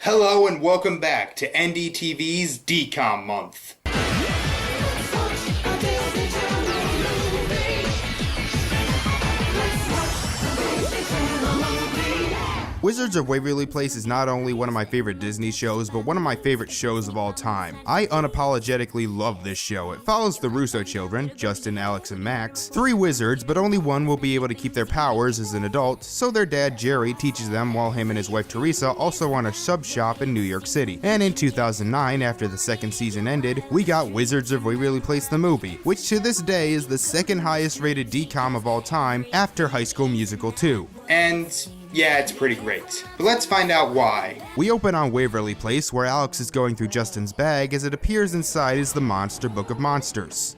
Hello and welcome back to NDTV's DCOM month. Wizards of Waverly Place is not only one of my favorite Disney shows, but one of my favorite shows of all time. I unapologetically love this show. It follows the Russo children, Justin, Alex, and Max, 3 wizards, but only one will be able to keep their powers as an adult, so their dad Jerry teaches them while him and his wife Teresa also run a sub shop in New York City. And in 2009, after the second season ended, we got Wizards of Waverly Place the movie, which to this day is the second highest rated DCOM of all time after High School Musical 2. And yeah, it's pretty great. But let's find out why. We open on Waverly Place, where Alex is going through Justin's bag as it appears inside is the Monster Book of Monsters.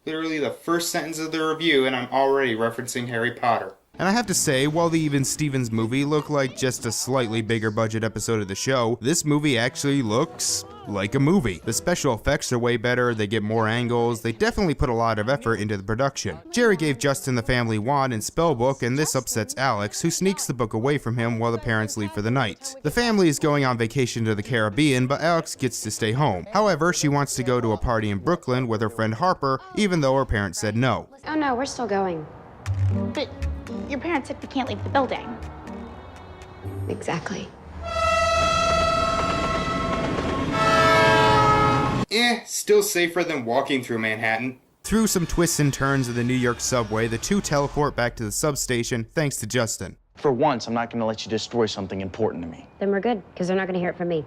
Literally the first sentence of the review and I'm already referencing Harry Potter. And I have to say, while the Even Stevens movie looked like just a slightly bigger budget episode of the show, this movie actually looks like a movie. The special effects are way better, they get more angles, they definitely put a lot of effort into the production. Jerry gave Justin the family wand and spell book, and this upsets Alex, who sneaks the book away from him while the parents leave for the night. The family is going on vacation to the Caribbean, but Alex gets to stay home. However, she wants to go to a party in Brooklyn with her friend Harper, even though her parents said no. Oh no, we're still going. But your parents said we can't leave the building. Exactly. Still safer than walking through Manhattan. Through some twists and turns of the New York subway, the two teleport back to the substation thanks to Justin. For once, I'm not going to let you destroy something important to me. Then we're good, because they're not going to hear it from me.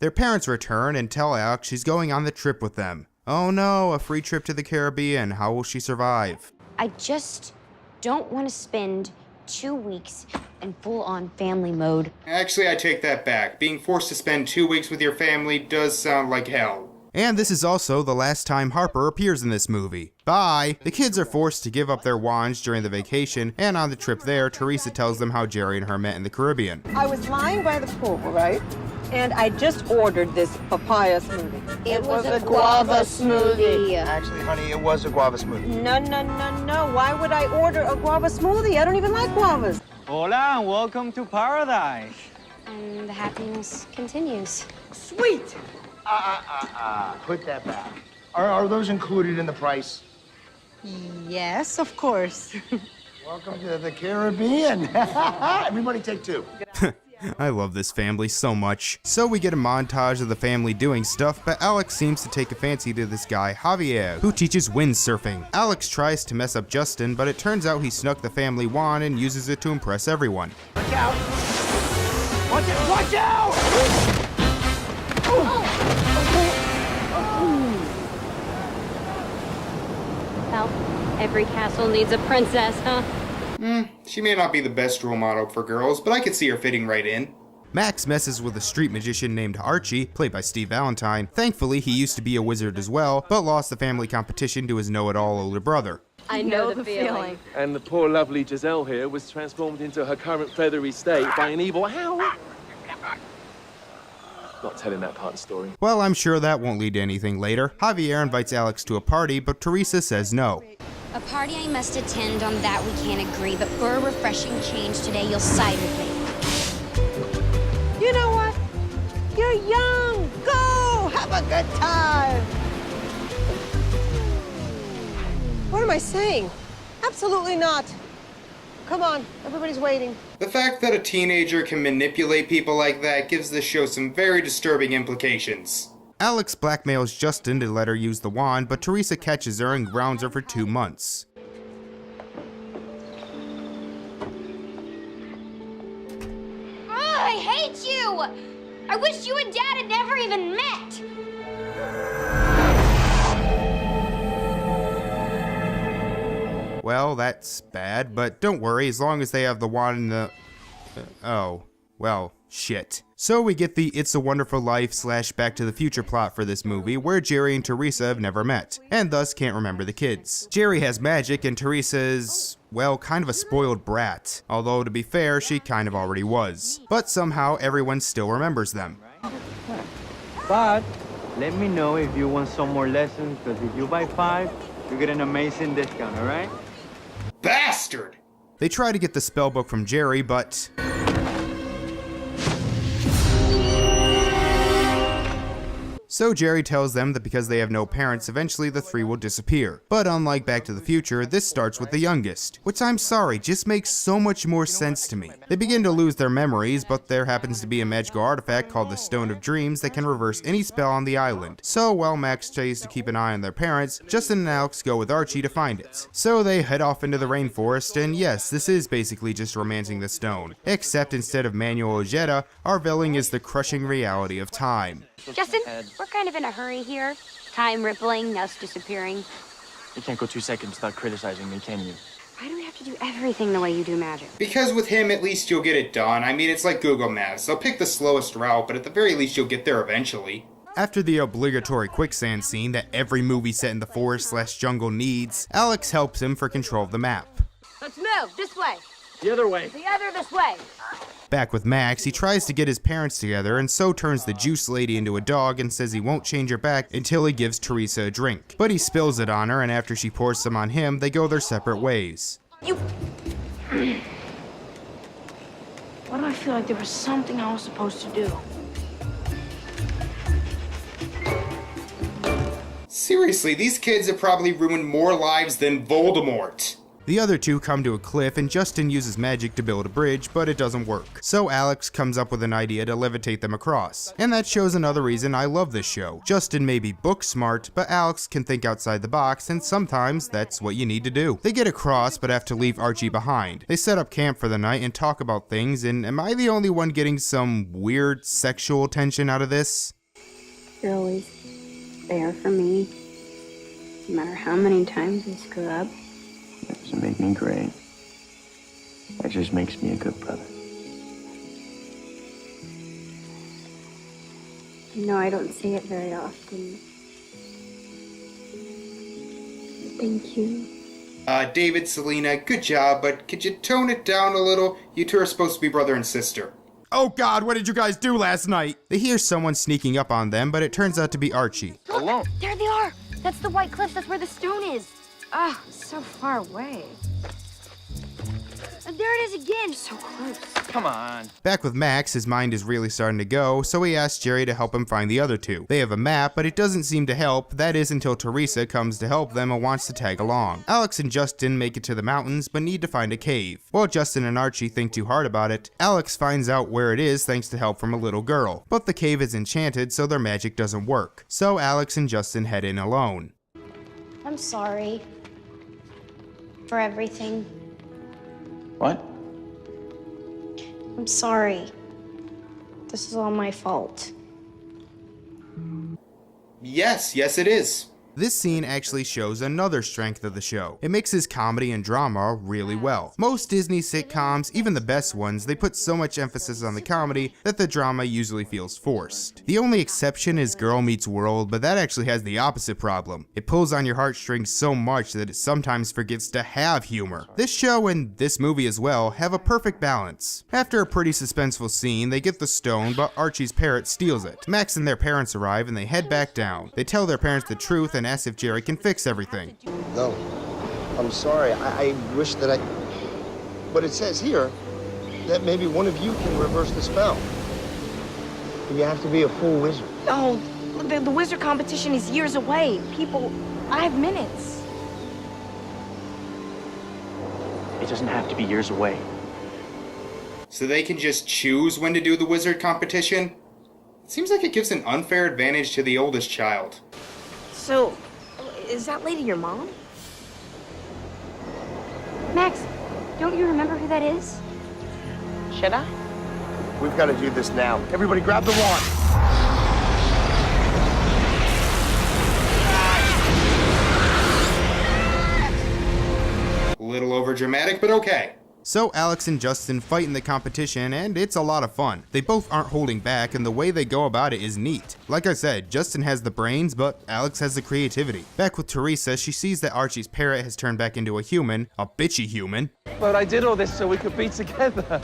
Their parents return and tell Alex she's going on the trip with them. Oh no, a free trip to the Caribbean. How will she survive? I just don't want to spend 2 weeks in full-on family mode. Actually, I take that back. Being forced to spend 2 weeks with your family does sound like hell. And this is also the last time Harper appears in this movie. Bye! The kids are forced to give up their wands during the vacation, and on the trip there, Teresa tells them how Jerry and her met in the Caribbean. I was lying by the pool, right? And I just ordered this papaya smoothie. It was a guava smoothie. Actually, honey, it was a guava smoothie. No. Why would I order a guava smoothie? I don't even like guavas. Hola, and welcome to paradise. And the happiness continues. Sweet. Put that back. Are those included in the price? Yes, of course. Welcome to the Caribbean. Everybody take 2. I love this family so much. So we get a montage of the family doing stuff, but Alex seems to take a fancy to this guy, Javier, who teaches windsurfing. Alex tries to mess up Justin, but it turns out he snuck the family wand and uses it to impress everyone. Watch out! Watch out! Well, every castle needs a princess, huh? She may not be the best role model for girls, but I could see her fitting right in. Max messes with a street magician named Archie, played by Steve Valentine. Thankfully, he used to be a wizard as well, but lost the family competition to his know-it-all older brother. I know the feeling. And the poor lovely Giselle here was transformed into her current feathery state by an evil owl. Not telling that part of the story. Well, I'm sure that won't lead to anything later. Javier invites Alex to a party, but Teresa says no. A party I must attend, on that we can't agree, but for a refreshing change today, you'll side with me. You know what? You're young. Go! Have a good time. What am I saying? Absolutely not. Come on, everybody's waiting. The fact that a teenager can manipulate people like that gives this show some very disturbing implications. Alex blackmails Justin to let her use the wand, but Teresa catches her and grounds her for 2 months. I hate you! I wish you and Dad had never even met! Well, that's bad, but don't worry, as long as they have the wand in the... oh, well, shit. So we get the It's a Wonderful Life / Back to the Future plot for this movie, where Jerry and Teresa have never met, and thus can't remember the kids. Jerry has magic and Teresa is, well, kind of a spoiled brat, although to be fair, she kind of already was. But somehow everyone still remembers them. But let me know if you want some more lessons, because if you buy 5, You get an amazing discount, all right? Bastard! They try to get the spell book from Jerry, but so Jerry tells them that because they have no parents, eventually the three will disappear. But unlike Back to the Future, this starts with the youngest, which I'm sorry, just makes so much more sense to me. They begin to lose their memories, but there happens to be a magical artifact called the Stone of Dreams that can reverse any spell on the island. So while Max tries to keep an eye on their parents, Justin and Alex go with Archie to find it. So they head off into the rainforest, and yes, this is basically just romancing the stone. Except instead of manual Ojeda, our villain is the crushing reality of time. Justin, we're kind of in a hurry here. Time rippling, us disappearing. You can't go 2 seconds without criticizing me, can you? Why do we have to do everything the way you do magic? Because with him, at least you'll get it done. I mean, it's like Google Maps. They'll pick the slowest route, but at the very least you'll get there eventually. After the obligatory quicksand scene that every movie set in the forest/jungle needs, Alex helps him for control of the map. Let's move. This way. The other way. The other this way. Back with Max, he tries to get his parents together and so turns the juice lady into a dog and says he won't change her back until he gives Teresa a drink. But he spills it on her, and after she pours some on him, they go their separate ways. Why do I feel like there was something I was supposed to do? Seriously, these kids have probably ruined more lives than Voldemort. The other two come to a cliff and Justin uses magic to build a bridge, but it doesn't work. So Alex comes up with an idea to levitate them across. And that shows another reason I love this show. Justin may be book smart, but Alex can think outside the box, and sometimes that's what you need to do. They get across, but have to leave Archie behind. They set up camp for the night and talk about things, and am I the only one getting some weird sexual tension out of this? You're always there for me, no matter how many times I screw up. That doesn't make me great. That just makes me a good brother. You know, I don't say it very often. Thank you. David, Selena, good job, but could you tone it down a little? You two are supposed to be brother and sister. Oh God, what did you guys do last night? They hear someone sneaking up on them, but it turns out to be Archie. Look, there they are. That's the white cliff. That's where the stone is. Ah, so far away. And there it is again. So close. Come on. Back with Max, his mind is really starting to go, so he asks Jerry to help him find the other two. They have a map, but it doesn't seem to help. That is until Teresa comes to help them and wants to tag along. Alex and Justin make it to the mountains, but need to find a cave. While Justin and Archie think too hard about it, Alex finds out where it is thanks to help from a little girl. But the cave is enchanted, so their magic doesn't work. So Alex and Justin head in alone. I'm sorry for everything. What? I'm sorry. This is all my fault. Yes it is. This scene actually shows another strength of the show. It mixes comedy and drama really well. Most Disney sitcoms, even the best ones, they put so much emphasis on the comedy that the drama usually feels forced. The only exception is Girl Meets World, but that actually has the opposite problem. It pulls on your heartstrings so much that it sometimes forgets to have humor. This show and this movie as well have a perfect balance. After a pretty suspenseful scene, they get the stone, but Archie's parrot steals it. Max and their parents arrive and they head back down. They tell their parents the truth and ask if Jerry can fix everything. No, I'm sorry. I wish that But it says here that maybe one of you can reverse the spell. You have to be a full wizard. Oh, the wizard competition is years away. I have minutes. It doesn't have to be years away. So they can just choose when to do the wizard competition? It seems like it gives an unfair advantage to the oldest child. So, is that lady your mom? Max, don't you remember who that is? Should I? We've got to do this now. Everybody grab the wand. A little over dramatic, but okay. So Alex and Justin fight in the competition, and it's a lot of fun. They both aren't holding back, and the way they go about it is neat. Like I said, Justin has the brains, but Alex has the creativity. Back with Teresa, she sees that Archie's parrot has turned back into a human, a bitchy human. But I did all this so we could be together.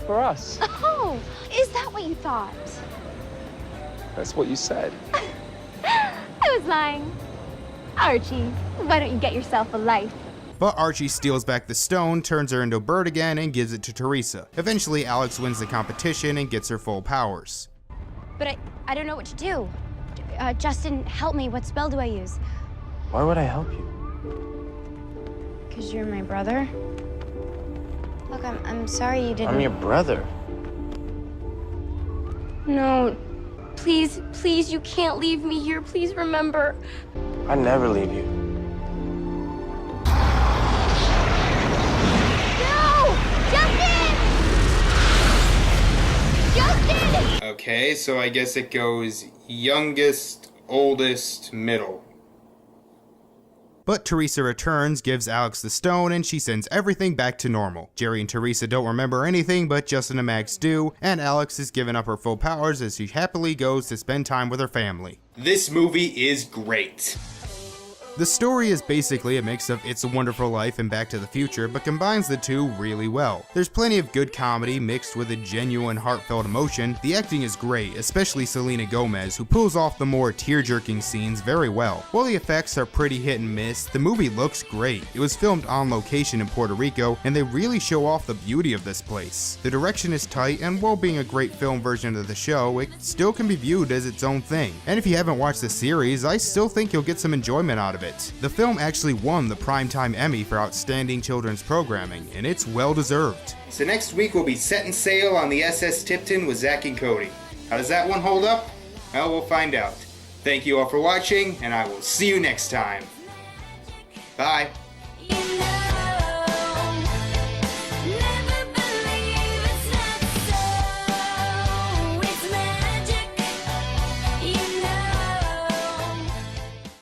For us. Oh, is that what you thought? That's what you said. I was lying. Archie, why don't you get yourself a life? But Archie steals back the stone, turns her into a bird again, and gives it to Teresa. Eventually, Alex wins the competition and gets her full powers. But I don't know what to do. Justin, help me. What spell do I use? Why would I help you? Because you're my brother. Look, I'm sorry you didn't... I'm your brother. No. Please, please, you can't leave me here. Please remember. I never leave you. No! Justin! Justin! Okay, so I guess it goes youngest, oldest, middle. But Teresa returns, gives Alex the stone, and she sends everything back to normal. Jerry and Teresa don't remember anything, but Justin and Max do, and Alex is giving up her full powers as she happily goes to spend time with her family. This movie is great. The story is basically a mix of It's a Wonderful Life and Back to the Future, but combines the two really well. There's plenty of good comedy mixed with a genuine heartfelt emotion. The acting is great, especially Selena Gomez, who pulls off the more tear-jerking scenes very well. While the effects are pretty hit and miss, the movie looks great. It was filmed on location in Puerto Rico, and they really show off the beauty of this place. The direction is tight, and while being a great film version of the show, it still can be viewed as its own thing. And if you haven't watched the series, I still think you'll get some enjoyment out of it. The film actually won the Primetime Emmy for Outstanding Children's Programming, and it's well deserved. So next week we'll be setting sail on the SS Tipton with Zach and Cody. How does that one hold up? Well, we'll find out. Thank you all for watching, and I will see you next time. Bye.